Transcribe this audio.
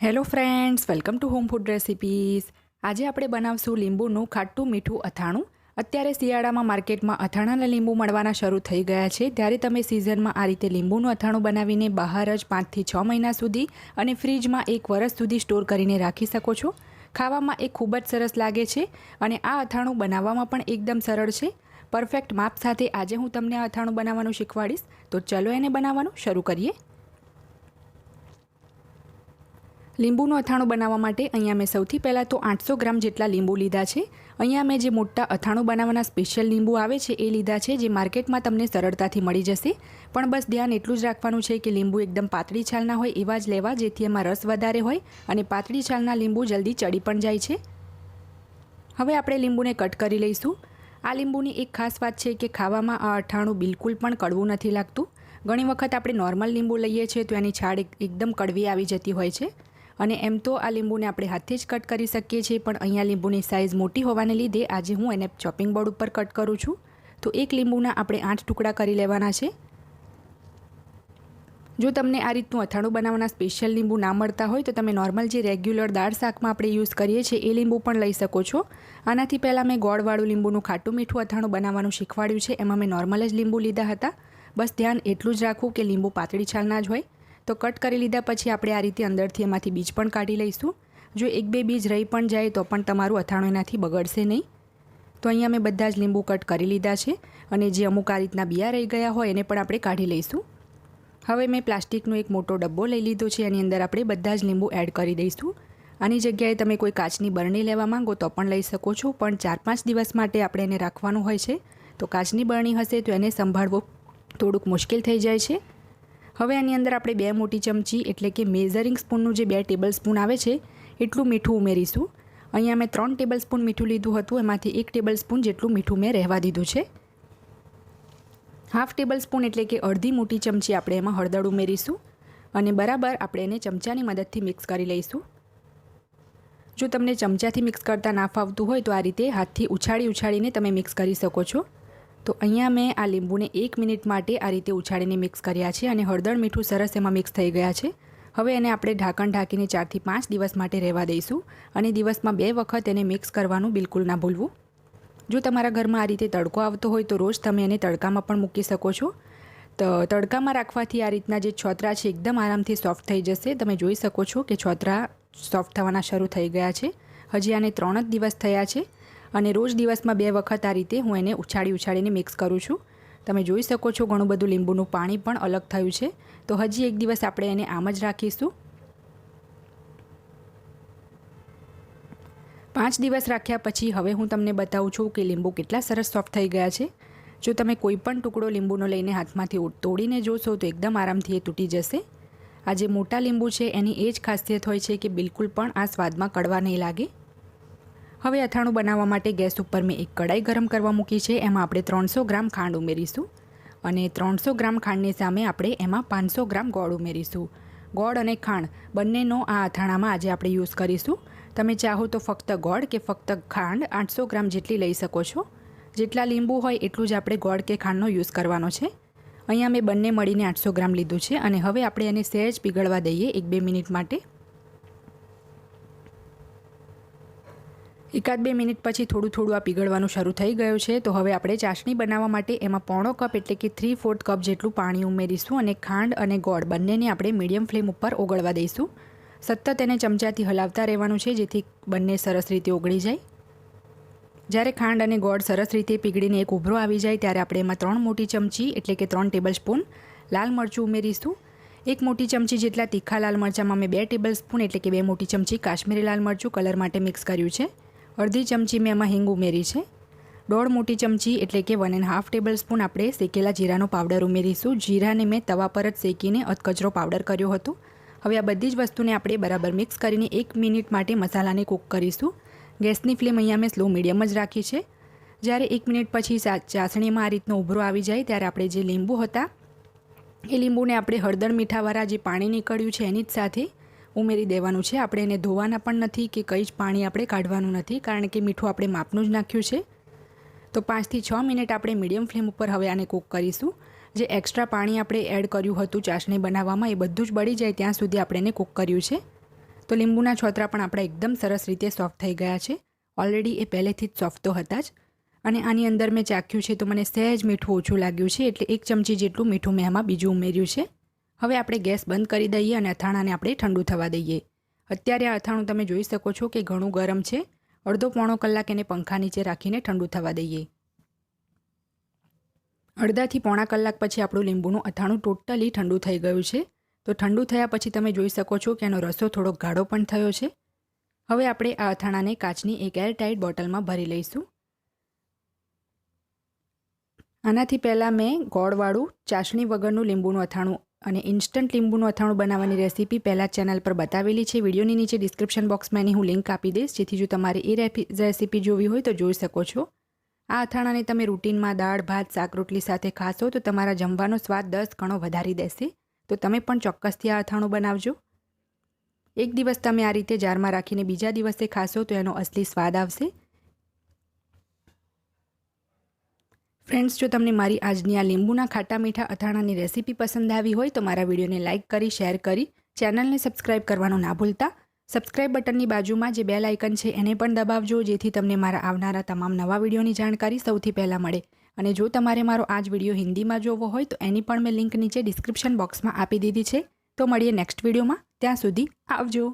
Hello friends, welcome to home food recipes. આજે આપણે બનાવશું લીંબુનું ખાટું મીઠું અથાણું. અત્યારે શિયાળામાં માર્કેટમાં અથાણાના લીંબુ મળવાના શરૂ થઈ ગયા છે, ત્યારે તમે સિઝનમાં આ રીતે લીંબુનું અથાણું બનાવીને બહાર જ 5 થી 6 મહિના સુધી અને ફ્રીજમાં 1 વર્ષ સુધી સ્ટોર કરીને રાખી શકો છો. ખાવામાં એ ખૂબ જ સરસ લાગે છે અને આ અથાણું બનાવવામાં પણ એકદમ સરળ છે. પરફેક્ટ માપ સાથે આજે હું તમને આ અથાણું બનાવવાનું શીખવાડીશ, તો ચલો એને બનાવવાનું શરૂ કરીએ. લીંબુનું અથાણું બનાવવા માટે અહીંયા મેં સૌથી પહેલાં તો 800 ગ્રામ જેટલા લીંબુ લીધા છે. અહીંયા મેં જે મોટા અથાણું બનાવવાના સ્પેશિયલ લીંબુ આવે છે એ લીધા છે, જે માર્કેટમાં તમને સરળતાથી મળી જશે. પણ બસ ધ્યાન એટલું જ રાખવાનું છે કે લીંબુ એકદમ પાતળી છાલના હોય એવા જ લેવા, જેથી એમાં રસ વધારે હોય અને પાતળી છાલના લીંબુ જલ્દી ચડી પણ જાય છે. હવે આપણે લીંબુને કટ કરી લઈશું. આ લીંબુની એક ખાસ વાત છે કે ખાવામાં આ અથાણું બિલકુલ પણ કડવું નથી લાગતું. ઘણી વખત આપણે નોર્મલ લીંબુ લઈએ છીએ તો એની છાલ એકદમ કડવી આવી જતી હોય છે, અને એમ તો આ લીંબુને આપણે હાથે જ કટ કરી શકીએ છીએ, પણ અહીંયા લીંબુની સાઇઝ મોટી હોવાને લીધે આજે હું એને ચોપિંગ બોર્ડ ઉપર કટ કરું છું. તો એક લીંબુના આપણે 8 ટુકડા કરી લેવાના છે. જો તમને આ રીતનું અથાણું બનાવવાના સ્પેશિયલ લીંબુ ના મળતા હોય તો તમે નોર્મલ જે રેગ્યુલર દાળ શાકમાં આપણે યુઝ કરીએ છીએ એ લીંબુ પણ લઈ શકો છો. આનાથી પહેલાં મેં ગોળવાળું લીંબુનું ખાટું મીઠું અથાણું બનાવવાનું શીખવાડ્યું છે, એમાં મેં નોર્મલ જ લીંબુ લીધા હતા. બસ ધ્યાન એટલું જ રાખવું કે લીંબુ પાતળી છાલના જ હોય. તો કટ કરી લીધા પછી આપણે આ રીતે અંદરથી એમાંથી બીજ પણ કાઢી લઈશું. જો 1-2 બીજ રહી પણ જાય તો પણ તમારું અથાણું એનાથી બગડશે નહીં. તો અહીંયા મેં બધા જ લીંબુ કટ કરી લીધા છે, અને જે અમુક આ રીતના બિયા રહી ગયા હોય એને પણ આપણે કાઢી લઈશું. હવે મેં પ્લાસ્ટિકનો એક મોટો ડબ્બો લઈ લીધો છે, એની અંદર આપણે બધા જ લીંબુ એડ કરી દઈશું. આની જગ્યાએ તમે કોઈ કાચની બરણી લેવા માંગો તો પણ લઈ શકો છો, પણ 4-5 દિવસ માટે આપણે એને રાખવાનું હોય છે, તો કાચની બરણી હશે તો એને સંભાળવું થોડુંક મુશ્કેલ થઈ જાય છે. હવે આની અંદર આપણે 2 મોટી ચમચી એટલે કે મેઝરિંગ સ્પૂનનું જે 2 ટેબલ સ્પૂન આવે છે એટલું મીઠું ઉમેરીશું. અહીંયા મેં 3 ટેબલ સ્પૂન મીઠું લીધું હતું, એમાંથી 1 ટેબલ સ્પૂન જેટલું મીઠું મેં રહેવા દીધું છે. હાફ ટેબલ સ્પૂન એટલે કે અડધી મોટી ચમચી આપણે એમાં હળદર ઉમેરીશું, અને બરાબર આપણે એને ચમચાની મદદથી મિક્સ કરી લઈશું. જો તમને ચમચાથી મિક્સ કરતાં ના ફાવતું હોય તો આ રીતે હાથથી ઉછાળીને તમે મિક્સ કરી શકો છો. તો અહીંયા મેં આ લીંબુને 1 મિનિટ માટે આ રીતે ઉછાળીને મિક્સ કર્યા છે, અને હળદર મીઠું સરસ એમાં મિક્સ થઈ ગયા છે. હવે એને આપણે ઢાંકણ ઢાંકીને 4 થી 5 દિવસ માટે રહેવા દઈશું, અને દિવસમાં 2 વખત એને મિક્સ કરવાનું બિલકુલ ના ભૂલવું. જો તમારા ઘરમાં આ રીતે તડકો આવતો હોય તો રોજ તમે એને તડકામાં પણ મૂકી શકો છો. તો તડકામાં રાખવાથી આ રીતના જે છોતરા છે એકદમ આરામથી સોફ્ટ થઈ જશે. તમે જોઈ શકો છો કે છોતરા સોફ્ટ થવાના શરૂ થઈ ગયા છે. હજી આને 3 જ દિવસ થયા છે, અને રોજ દિવસમાં 2 વખત આ રીતે હું એને ઉછાળીને મિક્સ કરું છું. તમે જોઈ શકો છો ઘણું બધું લીંબુનું પાણી પણ અલગ થયું છે. તો હજી 1 દિવસ આપણે એને આમ જ રાખીશું. 5 દિવસ રાખ્યા પછી હવે હું તમને બતાવું છું કે લીંબુ કેટલા સરસ સોફ્ટ થઈ ગયા છે. જો તમે કોઈ પણ ટુકડો લીંબુનો લઈને હાથમાંથી તોડીને જોશો તો એકદમ આરામથી એ તૂટી જશે. આ જે મોટા લીંબુ છે એની એ જ ખાસિયત હોય છે કે બિલકુલ પણ આ સ્વાદમાં કડવા નહીં લાગે. હવે અથાણું બનાવવા માટે ગેસ ઉપર મેં એક કડાઈ ગરમ કરવા મૂકી છે. એમાં આપણે 300 ગ્રામ ખાંડ ઉમેરીશું, અને 300 ગ્રામ ખાંડની સામે આપણે એમાં 500 ગ્રામ ગોળ ઉમેરીશું. ગોળ અને ખાંડ બંનેનો આ અથાણામાં આજે આપણે યુઝ કરીશું. તમે ચાહો તો ફક્ત ગોળ કે ફક્ત ખાંડ 800 ગ્રામ જેટલી લઈ શકો છો. જેટલા લીંબુ હોય એટલું જ આપણે ગોળ કે ખાંડનો યુઝ કરવાનો છે. અહીંયા મેં બંને મળીને 800 ગ્રામ લીધું છે, અને હવે આપણે એને સહેજ પીગળવા દઈએ 1-2 મિનિટ માટે. 1-2 મિનિટ પછી થોડું આ પીગળવાનું શરૂ થઈ ગયું છે. તો હવે આપણે ચાસણી બનાવવા માટે એમાં 1/2 કપ એટલે કે 3/4 કપ જેટલું પાણી ઉમેરીશું, અને ખાંડ અને ગોળ બંનેને આપણે મીડિયમ ફ્લેમ ઉપર ઓગળવા દઈશું. સતત એને ચમચાથી હલાવતા રહેવાનું છે, જેથી બંને સરસ રીતે ઓગળી જાય. જ્યારે ખાંડ અને ગોળ સરસ રીતે પીગળીને એક ઉભરો આવી જાય ત્યારે આપણે એમાં 3 મોટી ચમચી એટલે કે 3 ટેબલ સ્પૂન લાલ મરચું ઉમેરીશું. 1 મોટી ચમચી જેટલા તીખા લાલ મરચાંમાં મેં 2 ટેબલ સ્પૂન એટલે કે 2 મોટી ચમચી કાશ્મીરી લાલ મરચું કલર માટે મિક્સ કર્યું છે. અડધી ચમચી મેં એમાં હિંગ ઉમેરી છે. 1.5 મોટી ચમચી એટલે કે 1.5 ટેબલ સ્પૂન આપણે શેકેલા જીરાનો પાવડર ઉમેરીશું. જીરાને મેં તવા પર જ શેકીને અધકચરો પાવડર કર્યો હતો. હવે આ બધી જ વસ્તુને આપણે બરાબર મિક્સ કરીને 1 મિનિટ માટે મસાલાને કૂક કરીશું. ગેસની ફ્લેમ અહીંયા મેં સ્લો મીડિયમ જ રાખી છે. જ્યારે 1 મિનિટ પછી ચાસણીમાં આ રીતનો ઉભરો આવી જાય ત્યારે આપણે જે લીંબુ હતા એ લીંબુને આપણે હળદર મીઠાવાળા જે પાણી નીકળ્યું છે એની જ સાથે ઉમેરી દેવાનું છે. આપણે એને ધોવાના પણ નથી કે કંઈ જ પાણી આપણે કાઢવાનું નથી, કારણ કે મીઠું આપણે માપનું જ નાખ્યું છે. તો 5 થી 6 મિનિટ આપણે મીડિયમ ફ્લેમ ઉપર હવે આને કૂક કરીશું. જે એક્સ્ટ્રા પાણી આપણે એડ કર્યું હતું ચાસણી બનાવવામાં એ બધું જ બળી જાય ત્યાં સુધી આપણે એને કૂક કર્યું છે. તો લીંબુના છોતરા પણ આપણા એકદમ સરસ રીતે સોફ્ટ થઈ ગયા છે. ઓલરેડી એ પહેલેથી જ સોફ્ટ તો હતા જ. અને આની અંદર મેં ચાખ્યું છે તો મને સહેજ મીઠું ઓછું લાગ્યું છે, એટલે 1 ચમચી જેટલું મીઠું મેં આમાં બીજું ઉમેર્યું છે. હવે આપણે ગેસ બંધ કરી દઈએ અને અથાણાને આપણે ઠંડુ થવા દઈએ. અત્યારે આ અથાણું તમે જોઈ શકો છો કે ઘણું ગરમ છે. અડધો પોણો કલાક એને પંખા નીચે રાખીને ઠંડુ થવા દઈએ. અડધાથી પોણા કલાક પછી આપણું લીંબુનું અથાણું ટોટલી ઠંડુ થઈ ગયું છે. તો ઠંડુ થયા પછી તમે જોઈ શકો છો કે એનો રસો થોડો ગાઢો પણ થયો છે. હવે આપણે આ અથાણાને કાચની એક એરટાઇટ બોટલમાં ભરી લઈશું. આનાથી પહેલાં મેં ગોળવાળું ચાસણી વગરનું લીંબુનું અથાણું અને ઇન્સ્ટન્ટ લીંબુનું અથાણું બનાવવાની રેસીપી પહેલાં ચેનલ પર બતાવેલી છે. વિડીયોની નીચે ડિસ્ક્રિપ્શન બોક્સમાં એની હું લિંક આપી દઈશ, જેથી જો તમારે એ રેસીપી જોવી હોય તો જોઈ શકો છો. આ અથાણાને તમે રૂટીનમાં દાળ ભાત શાક રોટલી સાથે ખાશો તો તમારા જમવાનો સ્વાદ 10 ગણો વધારી દેશે. તો તમે પણ ચોક્કસથી આ અથાણું બનાવજો. એક દિવસ તમે આ રીતે જારમાં રાખીને બીજા દિવસે ખાશો તો એનો અસલી સ્વાદ આવશે. ફ્રેન્ડ્સ, જો તમને મારી આજની આ લીંબુના ખાટા મીઠા અથાણાની રેસીપી પસંદ આવી હોય તો મારા વિડીયોને લાઇક કરી, શેર કરી, ચેનલને સબસ્ક્રાઇબ કરવાનું ના ભૂલતા. સબસ્ક્રાઇબ બટનની બાજુમાં જે બેલ આઇકન છે એને પણ દબાવજો, જેથી તમને મારા આવનારા તમામ નવા વિડીયોની જાણકારી સૌથી પહેલાં મળે. અને જો તમારે મારો આ જ વિડીયો હિન્દીમાં જોવો હોય તો એની પણ મેં લિંક નીચે ડિસ્ક્રિપ્શન બોક્સમાં આપી દીધી છે. તો મળીએ નેક્સ્ટ વિડીયોમાં. ત્યાં સુધી આવજો.